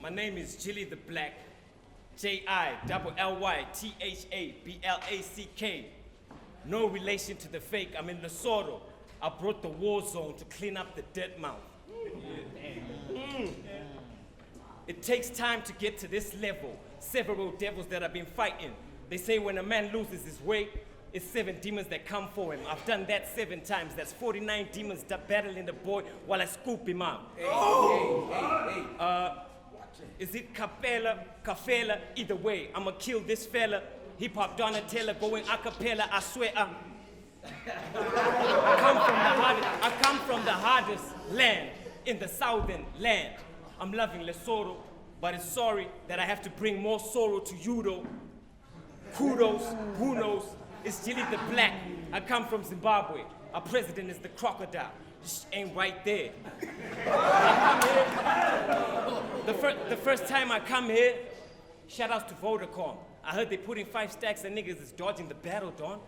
My name is Jilly the Black. Jillythablack. No relation to the fake. I'm in Lesotho. I brought the war zone to clean up the dead mouth. It takes time to get to this level. Several devils that I've been fighting. They say when a man loses his way, it's 7 demons that come for him. I've done that 7 times. That's 49 demons that battling the boy while I scoop him out. Is it Kafela? Either way, I'ma kill this fella. Hip-hop Donatella going a cappella. I swear I come from the hardest land in the southern land. I'm loving Lesotho, but it's sorry that I have to bring more sorrow to you though. Kudos, who knows? It's Jilly the Black. I come from Zimbabwe. Our president is the crocodile. Just ain't right there. The first time I come here, shout outs to Vodacom. I heard they putting 5 stacks of niggas is dodging the battle, Don.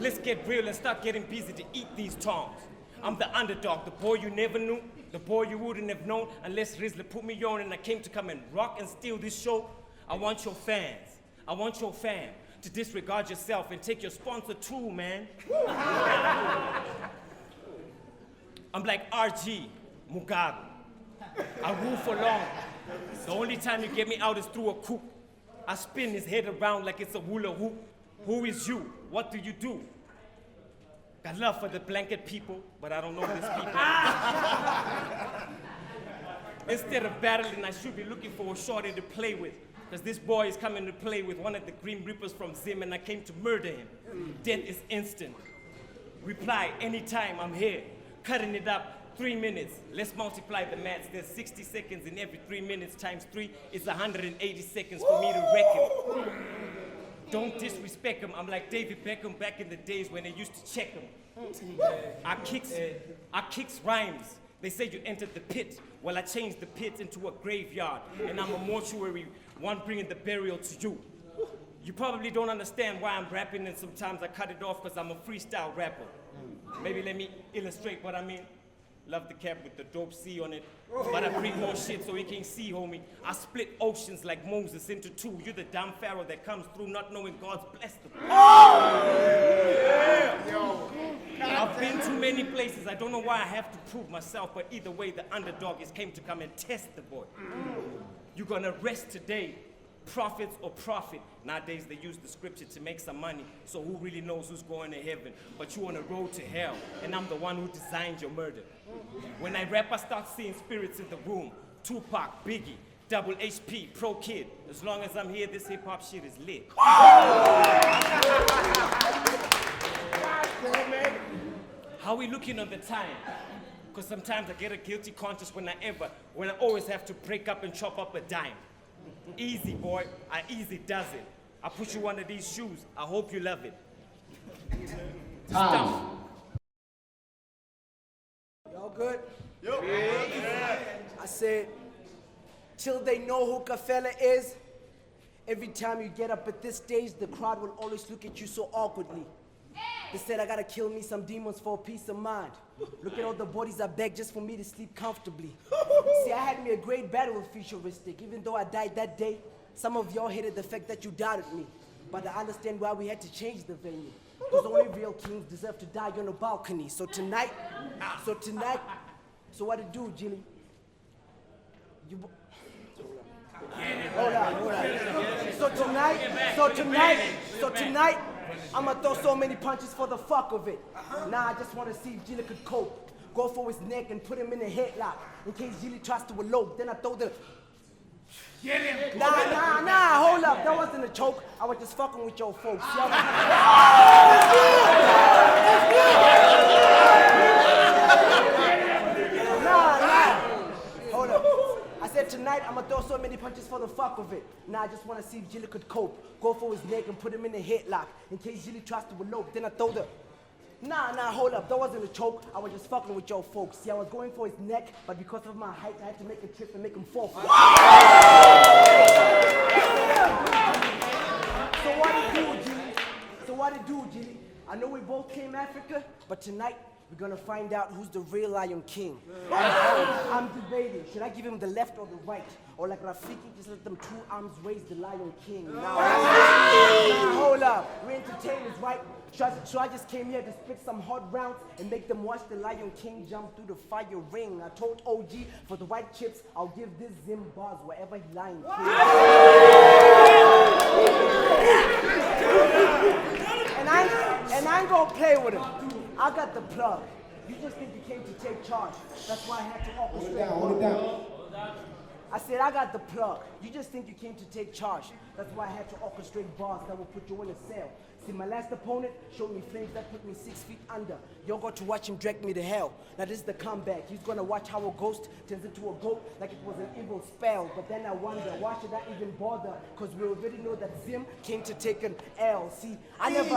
Let's get real and start getting busy to eat these tongs. I'm the underdog, the boy you never knew, the boy you wouldn't have known unless Rizla put me on and I came to come and rock and steal this show. I want your fans, I want your fam to disregard yourself and take your sponsor too, man. I'm like RG Mugabe. I rule for long. The only time you get me out is through a coup. I spin his head around like it's a hula hoop. Who is you? What do you do? Got love for the blanket people, but I don't know these people. Instead of battling, I should be looking for a shorty to play with. Because this boy is coming to play with one of the Green Reapers from ZIM, and I came to murder him. Death is instant. Reply anytime I'm here. Cutting it up, 3 minutes. Let's multiply the maths. There's 60 seconds in every 3 minutes times 3 is 180 seconds for me to reckon. Don't disrespect him. I'm like David Beckham back in the days when they used to check him. I kicks rhymes. They say you entered the pit. Well, I changed the pit into a graveyard, and I'm a mortuary, one bringing the burial to you. You probably don't understand why I'm rapping, and sometimes I cut it off because I'm a freestyle rapper. Maybe let me illustrate what I mean. Love the cap with the dope C on it, but I bring more shit so you can see, homie. I split oceans like Moses into 2. You're the dumb pharaoh that comes through not knowing God's blessed them. I've been to many places. I don't know why I have to prove myself, but either way, the underdog is came to come and test the boy. You're gonna rest today, prophets or profit. Nowadays, they use the scripture to make some money, so who really knows who's going to heaven? But you on a road to hell, and I'm the one who designed your murder. When I rap, I start seeing spirits in the room. Tupac, Biggie, Double HP, Pro Kid. As long as I'm here, this hip-hop shit is lit. How we looking on the time? Because sometimes I get a guilty conscience when I always have to break up and chop up a dime. Easy, boy. I easy does it. I put you one of these shoes. I hope you love it. Stuff. Y'all good? Yep. Yeah. I said, till they know who Kafela is, every time you get up at this stage, the crowd will always look at you so awkwardly. They said I gotta kill me some demons for peace of mind. Look at all the bodies I begged just for me to sleep comfortably. See, I had me a great battle with Futuristic. Even though I died that day, some of y'all hated the fact that you doubted me. But I understand why we had to change the venue. Because only real kings deserve to die on a balcony. So what to do, Jilly? Hold on. So tonight, I'ma throw so many punches for the fuck of it. Nah, I just wanna see if Jilly could cope. Go for his neck and put him in a headlock. In case Jilly tries to elope, then I throw the... Nah, hold up. That wasn't a choke. I was just fucking with your folks. Hold up. I said tonight I'ma throw so many punches for the fuck of it. Nah, I just wanna see if Jilly could cope. Go for his neck and put him in a headlock. In case Jilly tries to elope, then I throw the... Nah, hold up. That wasn't a choke. I was just fucking with your folks. See, I was going for his neck, but because of my height, I had to make a trip and make him fall. So what it do, Jilly? I know we both came Africa, but tonight We're gonna find out who's the real Lion King. I'm debating, should I give him the left or the right? Or like Rafiki, just let them 2 arms raise the Lion King. Now, hold up, we're entertainers, right? So I just came here to spit some hot rounds and make them watch the Lion King jump through the fire ring. I told OG, for the white chips, I'll give this ZIM bars wherever he Lion King. And I ain't gonna play with him. I got the plug. You just think you came to take charge. That's why I had to orchestrate. Hold it down. I said, I got the plug. You just think you came to take charge. That's why I had to orchestrate bars that will put you in a cell. See, my last opponent showed me flames that put me 6 feet under. Y'all got to watch him drag me to hell. Now this is the comeback. He's gonna watch how a ghost turns into a goat like it was an evil spell. But then I wonder, why should I even bother? Because we already know that ZIM came to take an L. See, I never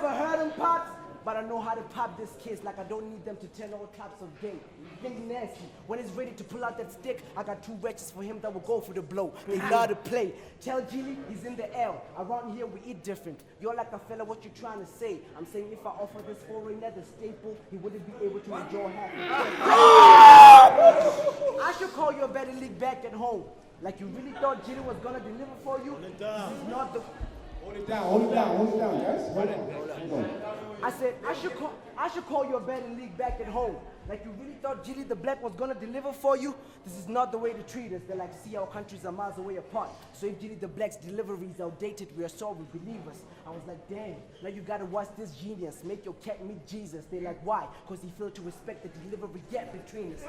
heard him pops. But I know how to pop this case like I don't need them to tell all types of game. Think nasty. When he's ready to pull out that stick, I got 2 wretches for him that will go for the blow. They love to play. Tell Jilly he's in the L. Around here we eat different. You're like Kafela, what you trying to say? I'm saying if I offer this foreigner the staple, he wouldn't be able to enjoy happy. I should call you a better league back at home. Like you really thought Jilly was gonna deliver for you? This is not the... Hold it down, guys. Hold on. I said, I should call you a betting league back at home. Like you really thought Jilly the Black was gonna deliver for you? This is not the way to treat us. They're like, see, our countries are miles away apart. So if Jilly the Black's delivery is outdated, we are sorry, believe us. I was like, damn, now you gotta watch this genius. Make your cat meet Jesus. They're like, why? Because he failed to respect the delivery gap between us.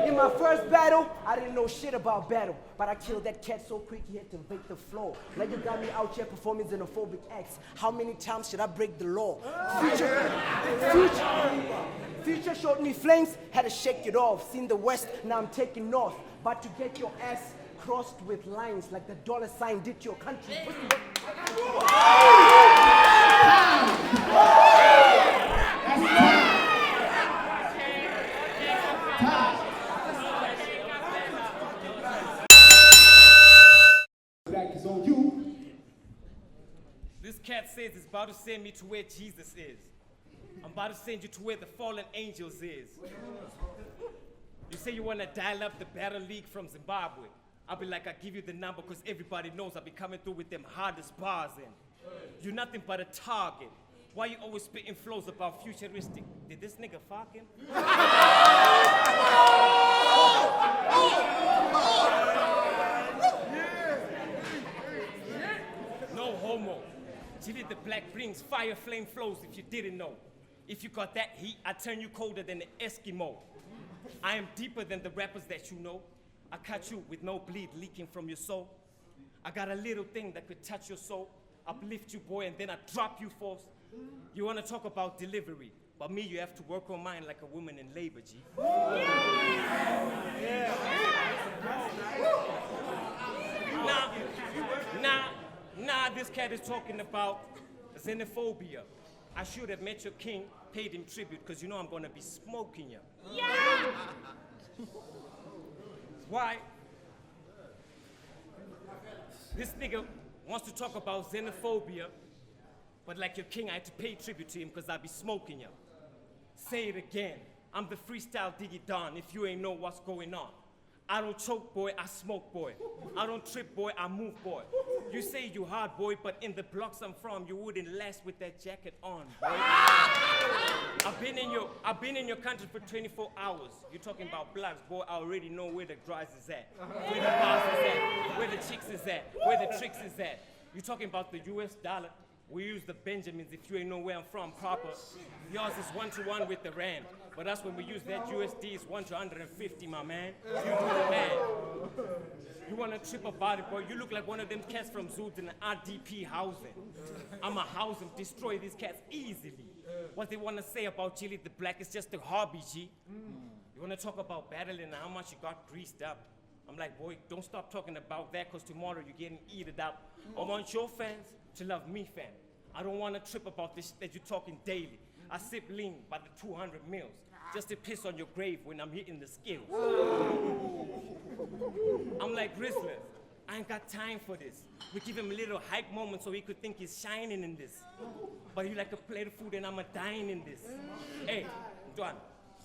In my first battle, I didn't know shit about battle. But I killed that cat so quick he had to vake the floor. Now you got me out here performing xenophobic acts. How many times should I break the law? Future showed me flames, had to shake it off. Seen the west, now I'm taking north. But to get your ass crossed with lines like the $sign did to your country. Back is on you. This cat says it's about to send me to where Jesus is. I'm about to send you to where the fallen angels is. You say you want to dial up the Battle League from Zimbabwe. I'll be like, I'll give you the number because everybody knows I'll be coming through with them hardest bars in. You're nothing but a target. Why you always spitting flows about futuristic? Did this nigga fuck him? No homo. Jilly the Black brings fire flame flows if you didn't know. If you got that heat, I turn you colder than an Eskimo. I am deeper than the rappers that you know. I cut you with no bleed leaking from your soul. I got a little thing that could touch your soul, uplift you, boy, and then I drop you force. You want to talk about delivery, but me, you have to work on mine like a woman in labor, G. Nah, this cat is talking about xenophobia. I should have met your king, paid him tribute, because you know I'm going to be smoking you. Yeah! Why? This nigga wants to talk about xenophobia, but like your king, I had to pay tribute to him because I be smoking you. Say it again. I'm the freestyle Diggy Don if you ain't know what's going on. I don't choke, boy, I smoke, boy. I don't trip, boy, I move, boy. You say you hard, boy, but in the blocks I'm from, you wouldn't last with that jacket on, boy. I've been in your country for 24 hours. You're talking about blacks, boy, I already know where the dries is at. Where the bars is at, where the chicks is at, where the tricks is at. You're talking about the US dollar. We use the Benjamins if you ain't know where I'm from proper. Yours is 1-to-1 with the rand. But that's when we use that USD is 1-to-150, my man. You do the man. You wanna trip about it, boy? You look like one of them cats from Zoot in the RDP housing. I'ma house them, destroy these cats easily. What they wanna say about Jilly the Black is just a hobby, G. You wanna talk about battling and how much you got greased up? I'm like, boy, don't stop talking about that, cause tomorrow you're getting eaten up. I want your fans to love me, fam. I don't wanna trip about this that you're talking daily. I sip lean by the 200 mils just to piss on your grave when I'm hitting the skills. I'm like Rizzler. I ain't got time for this. We give him a little hype moment so he could think he's shining in this. But he like a plate of food and I'm a dine in this. Hey, Duan,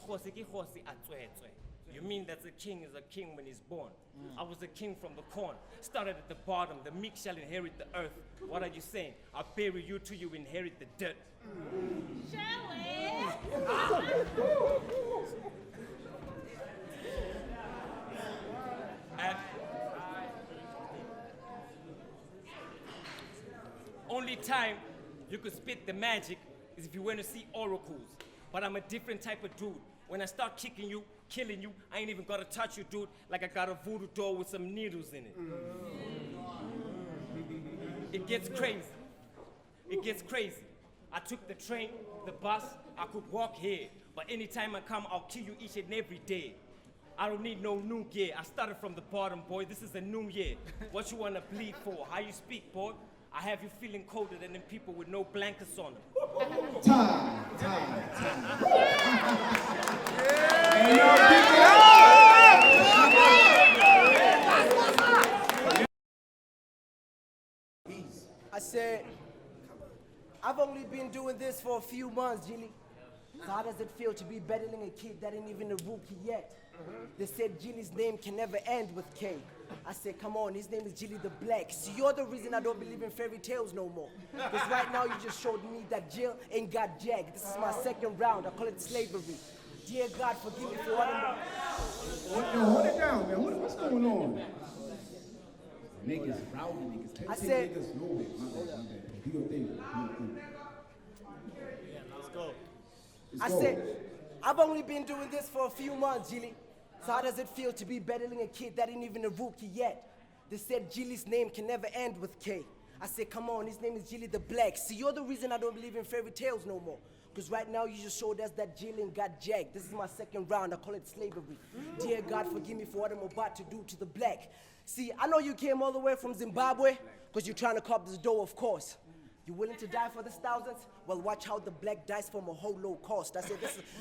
khosi ki khosi a tswetswe. You mean that a king is a king when he's born? I was a king from the corn. Started at the bottom. The meek shall inherit the earth. What are you saying? I'll bury you till you inherit the dirt. Only time you could spit the magic is if you went to see oracles. But I'm a different type of dude. When I start kicking you, killing you, I ain't even gotta touch you, dude, like I got a voodoo doll with some needles in it. It gets crazy. It gets crazy. I took the train, the bus, I could walk here. But anytime I come, I'll kill you each and every day. I don't need no new gear. I started from the bottom, boy. This is a new year. What you wanna bleed for? How you speak, boy? I have you feeling colder than them people with no blankets on them. Time. Hey, yo, I said, I've only been doing this for a few months, Jilly. So how does it feel to be battling a kid that ain't even a rookie yet? They said Jilly's name can never end with K. I said, come on, his name is Jilly the Black. See, you're the reason I don't believe in fairy tales no more. Because right now you just showed me that Jill ain't got jack. This is my second round. I call it slavery. Dear God, forgive me for what I'm doing. Hold it down, man. What's going on? Niggas, rowdy niggas. I said, niggas, no, my bad. Do your thing. Let's go. I said, I've only been doing this for a few months, Jilly. So how does it feel to be battling a kid that ain't even a rookie yet? They said Jilly's name can never end with K. I said, come on, his name is Jilly the Black. See, you're the reason I don't believe in fairy tales no more. Because right now you just showed us that Jilly ain't got jack. This is my second round. I call it slavery. Dear God, forgive me for what I'm about to do to the black. See, I know you came all the way from Zimbabwe because you're trying to cop this dough, of course. You willing to die for this thousands? Well, watch how the black dies from a whole low cost. I said,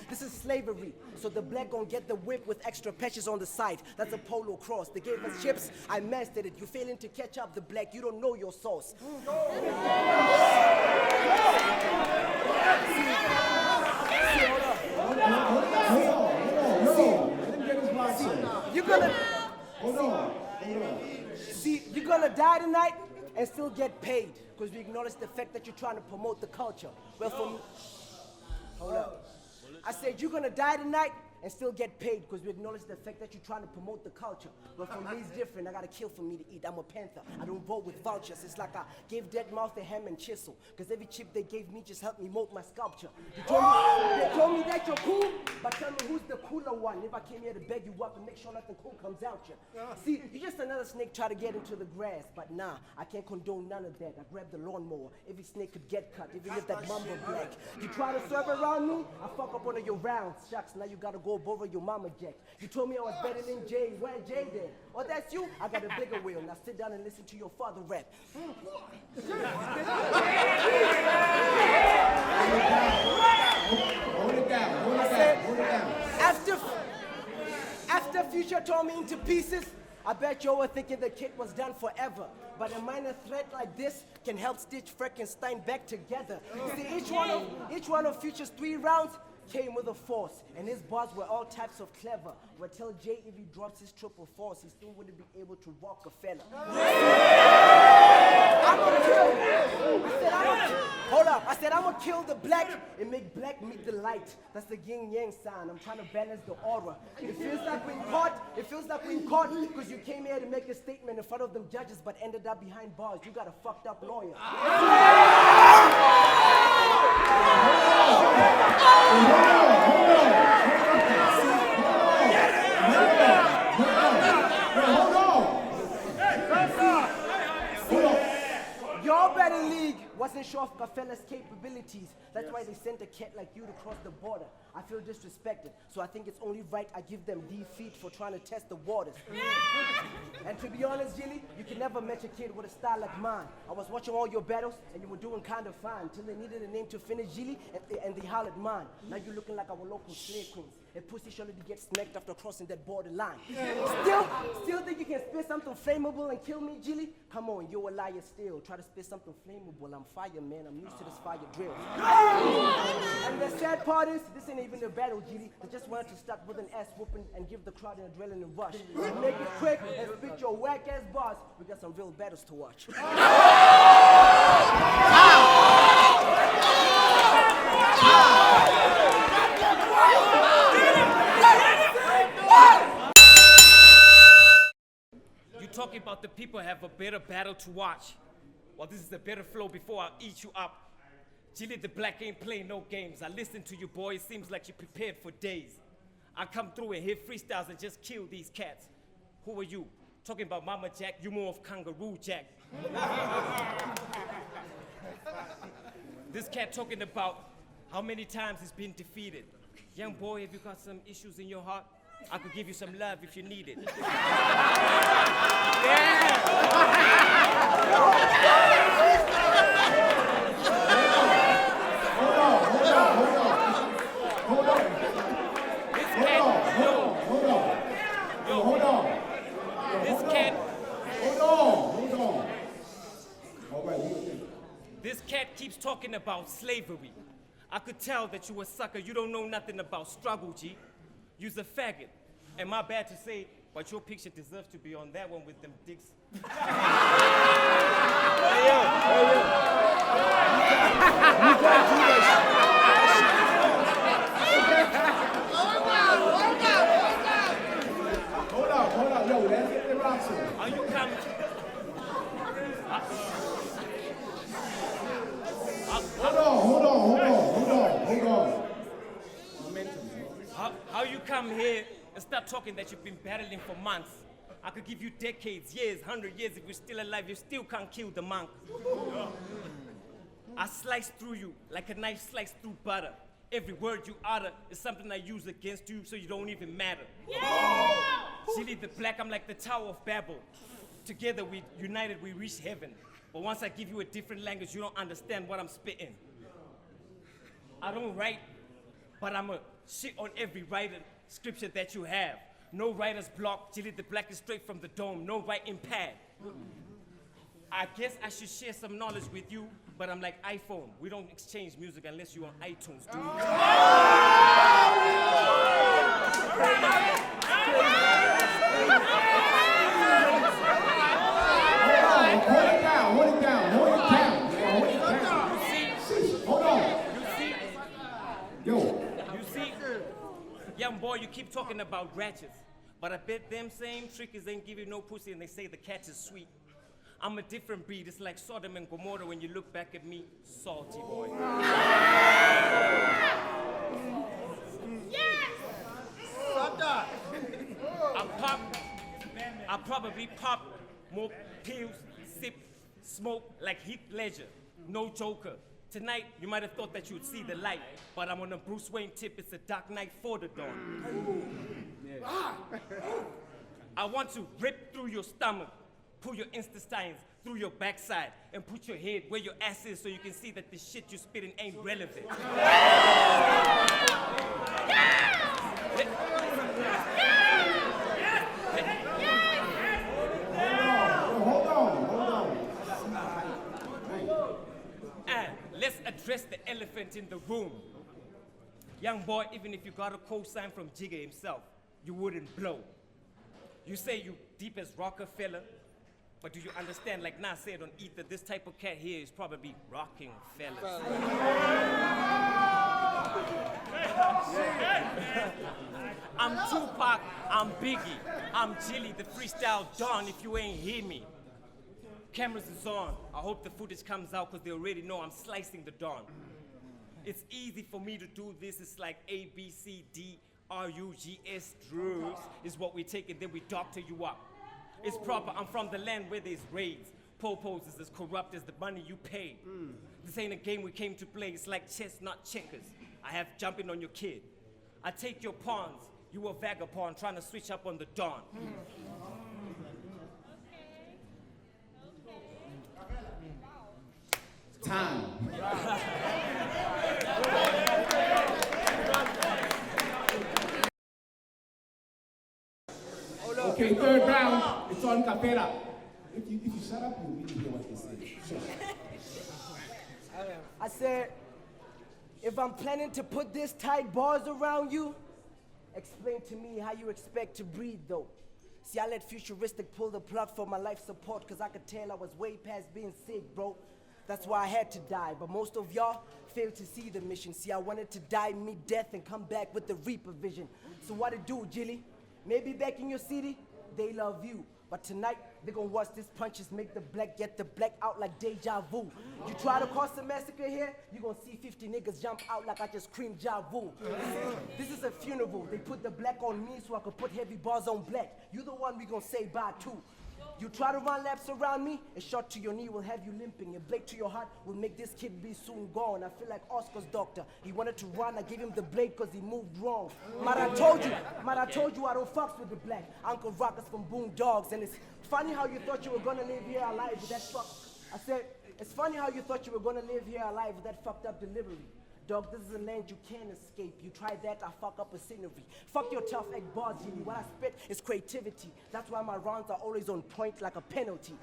this is slavery. So the black gonna get the whip with extra patches on the side. That's a polo cross. They gave us chips, I mastered it. You failing to catch up the black, you don't know your sauce. You're gonna die tonight and still get paid. Because we acknowledge the fact that you're trying to promote the culture. Well, for me, hold up. I said you're gonna die tonight and still get paid because we acknowledge the fact that you're trying to promote the culture. But for me, it's different. I gotta kill for me to eat. I'm a panther. I don't vote with vouchers. It's like I gave Dead Mouth a hammer and chisel. Because every chip they gave me just helped me mold my sculpture. They told me that you're cool, but tell me who's the cooler one. If I came here to beg you up and make sure nothing cool comes out you. See, you're just another snake trying to get into the grass. But nah, I can't condone none of that. I grabbed the lawnmower. Every snake could get cut, even if that mumble black. You try to serve around me, I fuck up one of your rounds. Shucks, now you gotta go borrow your mama jack. You told me I was better than Jay. Where Jay then? Oh, that's you? I got a bigger wheel. Now sit down and listen to your father rap. Hold it down. After Future tore me into pieces, I bet you were thinking the kid was done forever. But a minor threat like this can help stitch Frankenstein back together. See, each one of Future's 3 rounds came with a force, and his bars were all types of clever. But tell Jay if he drops his triple force, he still wouldn't be able to rock Kafela. I said I'm gonna kill the black and make black meet the light. That's the yin yang sign. I'm trying to balance the aura. It feels like we're in court because you came here to make a statement in front of them judges but ended up behind bars. You got a fucked up lawyer. Your betting league wasn't sure of Kafela's capabilities. That's why they sent a cat like you to cross the border. I feel disrespected, so I think it's only right I give them defeat for trying to test the waters. And to be honest, Jilly, you can never match a kid with a style like mine. I was watching all your battles, and you were doing kind of fine, till they needed a name to finish Jilly, and they hollered mine. Now you're looking like our local slave queens. and pussy surely get smacked after crossing that borderline. Still think you can spit something flammable and kill me, Jilly? Come on, you're a liar still. Try to spit something flammable. I'm fire, man. I'm used to this fire drill. And the sad part is, this ain't even a battle, Jilly. I just wanted to start with an ass whooping and give the crowd an adrenaline rush. Make it quick and spit your whack ass bars. We got some real battles to watch. You talking about the people have a better battle to watch. Well, this is a better flow before I eat you up. Jilly the Black ain't playing no games. I listen to you, boy. It seems like you prepared for days. I come through and hit freestyles and just kill these cats. Who are you? Talking about Mama Jack, you more of Kangaroo Jack. This cat talking about how many times he's been defeated. Young boy, have you got some issues in your heart? I could give you some love if you need it. This cat keeps talking about slavery. I could tell that you a sucker. You don't know nothing about struggle, G. You's a faggot. And my bad to say, but your picture deserves to be on that one with them dicks. Hold on, yo, that's the Roxy. Are you coming? Hold on. How you come here and start talking that you've been battling for months? I could give you decades, years, 100 years. If you're still alive, you still can't kill the monk. I slice through you like a knife sliced through butter. Every word you utter is something I use against you so you don't even matter. Jilly the Black, I'm like the Tower of Babel. Together, we united, we reach heaven. But once I give you a different language, you don't understand what I'm spitting. I don't write, but I'm a shit on every writer scripture that you have. No writer's block, Jilly the Black is straight from the dome, no writing pad. I guess I should share some knowledge with you, but I'm like iPhone. We don't exchange music unless you're on iTunes, dude. Hold it down. Hold on. Yo. You see, young boy, you keep talking about ratchets, but I bet them same trickies ain't give you no pussy and they say the cat is sweet. I'm a different breed. It's like Sodom and Gomorrah when you look back at me, salty boy. Yes! I probably pop more pills, sip, smoke like Heath Ledger. No Joker. Tonight, you might have thought that you would see the light, but I'm on a Bruce Wayne tip. It's a dark night for the dawn. I want to rip through your stomach, pull your intestines through your backside, and put your head where your ass is so you can see that the shit you're spitting ain't relevant. Hold on. And let's address the elephant in the room. Young boy, even if you got a cosign from Jigga himself, you wouldn't blow. You say you deep as Rockefeller, but do you understand, like Nas said on Ether, this type of cat here is probably rocking fellas. I'm Tupac, I'm Biggie, I'm Jilly, the freestyle Don, if you ain't hear me. Cameras is on. I hope the footage comes out because they already know I'm slicing the Don. It's easy for me to do this. It's like A, B, C, D, R-U-G-S, drugs is what we take and then we doctor you up. It's proper. I'm from the land where there's raids. Popos is as corrupt as the money you pay. This ain't a game we came to play. It's like chess, not checkers. I have jumping on your kid. I take your pawns. You a vagabond trying to switch up on the Don. Time. Okay, third round, it's on Kafela. If you shut up, you really hear what they say. Sure. I said, if I'm planning to put this tight bars around you, explain to me how you expect to breathe though. See, I let Futuristic pull the plug for my life support cause I could tell I was way past being sick, bro. That's why I had to die, but most of y'all failed to see the mission. See, I wanted to die, meet death, and come back with the Reaper vision. So what it do, Jilly? Maybe back in your city, they love you. But tonight, they gon' watch these punches make the black get the black out like deja vu. You try to cause a massacre here, you gon' see 50 niggas jump out like I just screamed ja vu. This is a funeral. They put the black on me so I could put heavy bars on black. You the one we gon' say bye to. You try to run laps around me, a shot to your knee will have you limping. A blade to your heart will make this kid be soon gone. I feel like Oscar's doctor. He wanted to run, I gave him the blade cause he moved wrong. But I told you I don't fucks with the black. Uncle Rockers from Boondogs, and it's funny how you thought you were gonna live here alive with that fuck. I said, it's funny how you thought you were gonna live here alive with that fucked up delivery. Dog, this is a land you can't escape. You try that, I fuck up a scenery. Fuck your tough egg bars, Jilly. What I spit is creativity. That's why my rounds are always on point like a penalty.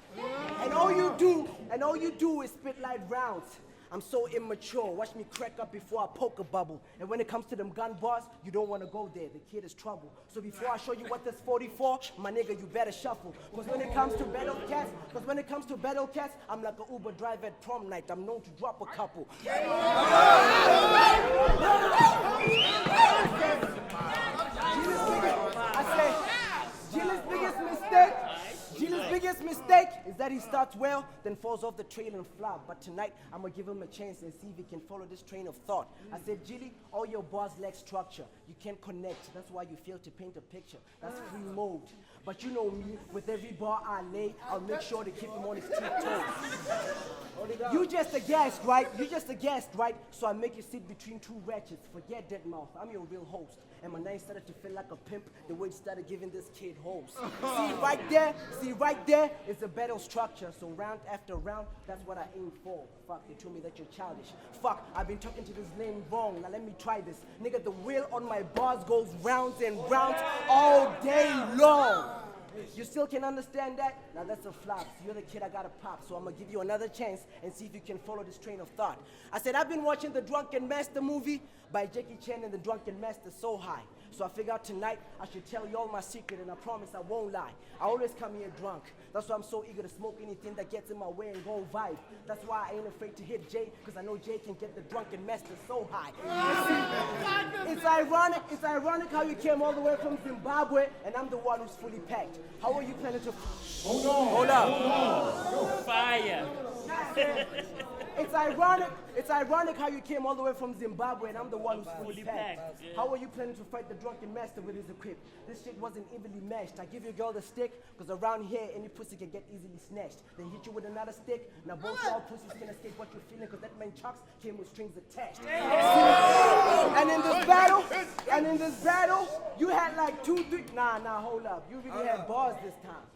And all you do is spit light rounds. I'm so immature. Watch me crack up before I poke a bubble. And when it comes to them gun bars, you don't want to go there. The kid is trouble. So before I show you what that's 44, my nigga, you better shuffle. Cause when it comes to battle cats, I'm like an Uber driver at prom night. I'm known to drop a couple. Jilly's biggest mistake is that he starts well, then falls off the trail and flop. But tonight, I'm gonna give him a chance and see if he can follow this train of thought. I said, Jilly, all your bars lack structure. You can't connect. That's why you fail to paint a picture. That's free mode. But you know me, with every bar I lay, I'll make sure to keep him on his tiptoes. You just a guest, right? So I make you sit between two ratchets. Forget that mouth, I'm your real host. And my name started to feel like a pimp the way it started giving this kid hoes. See right there is a battle structure. So round after round, that's what I aim for. Fuck, they told me that you're childish. Fuck, I've been talking to this lane wrong. Now let me try this. Nigga, the wheel on my bars goes rounds and rounds all day long. You still can understand that? Now that's a flop. So you're the kid I gotta pop. So I'm gonna give you another chance and see if you can follow this train of thought. I said, I've been watching the Drunken Master movie by Jackie Chan and the Drunken Master So High. So I figured tonight I should tell you all my secret, and I promise I won't lie. I always come here drunk. That's why I'm so eager to smoke anything that gets in my way and go vibe. That's why I ain't afraid to hit Jay, because I know Jay can get the Drunken Master so high. It's ironic how you came all the way from Zimbabwe and I'm the one who's fully packed. How are you planning to... Hold up. Fire. It's ironic how you came all the way from Zimbabwe and I'm the one who's fully packed. Yeah. How are you planning to fight the Drunken Master with his equip? This shit wasn't evenly matched. I give your girl the stick, because around here any pussy can get easily snatched. Then hit you with another stick. Now both y'all pussies can escape what you're feeling, because that man Chucks came with strings attached. And in this battle, you had like 2, 3... Nah, hold up. You really had bars this time.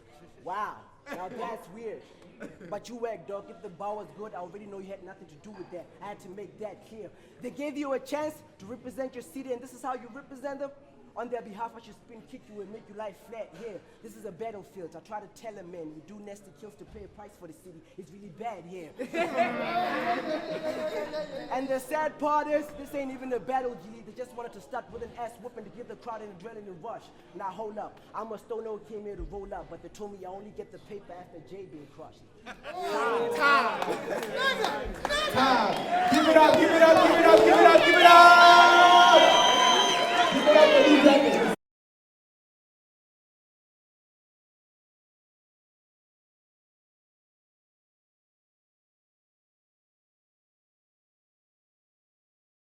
Wow. Now that's weird. But you whack, dog. If the bar was good, I already know you had nothing to do with that. I had to make that clear. They gave you a chance to represent your city, and this is how you represent them. On their behalf, I should spin kick you and make you lie flat here. This is a battlefield. I try to tell them, man, we do nasty kills to pay a price for the city. It's really bad here. And the sad part is, this ain't even a battle, Jilly. They just wanted to start with an ass whooping to give the crowd an adrenaline rush. Now hold up. I'm a stoner who came here to roll up, but they told me I only get the paper after Jay being crushed. Time. Give it up. Give it up for these records.